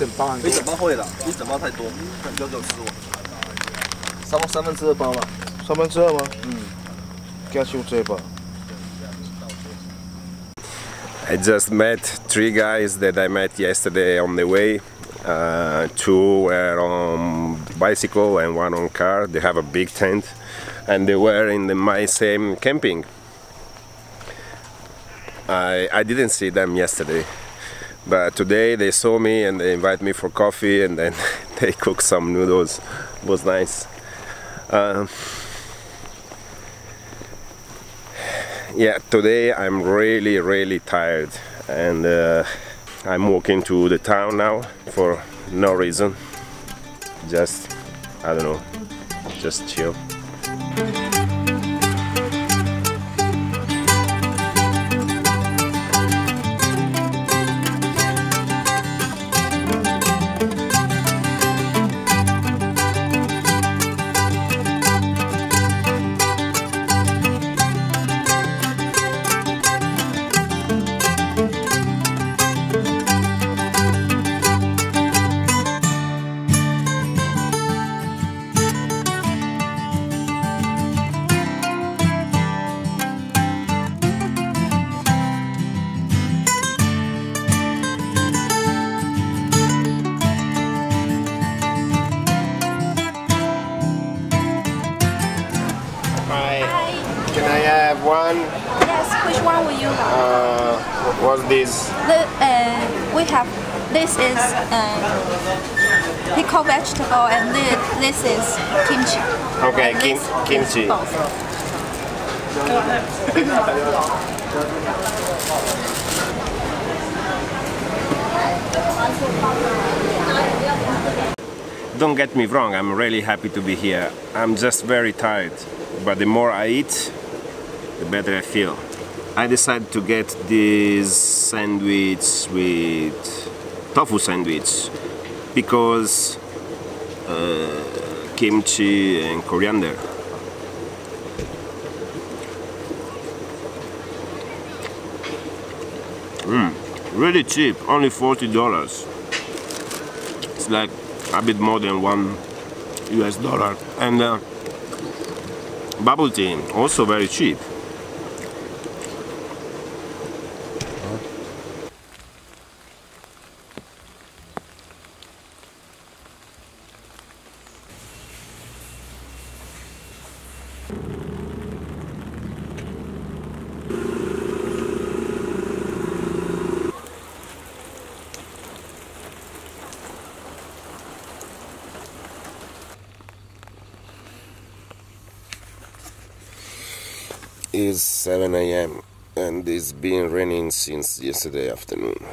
整包很多。一整包会啦，一整包太多，很久吃完。三分之二包嘛。2/3吗？嗯，加收这吧。I just met 3 guys that I met yesterday on the way. 2 were on bicycle and 1 on car. They have a big tent and they were in my same camping. I didn't see them yesterday, but today they saw me and they invited me for coffee and then they cooked some noodles. It was nice. Yeah, today I'm really tired and I'm walking to the town now for no reason. Just, I don't know, just chill. Can I have one? Yes, which one will you have? What's this? We have, this is pickled vegetable and this is kimchi. Okay, And this kimchi. is both. Don't get me wrong, I'm really happy to be here. I'm just very tired, but the more I eat, the better I feel. I decided to get this sandwich with tofu sandwich because kimchi and coriander. Really cheap, only $40. It's like a bit more than $1 US. And bubble tea, also very cheap. It's 7 AM and it's been raining since yesterday afternoon.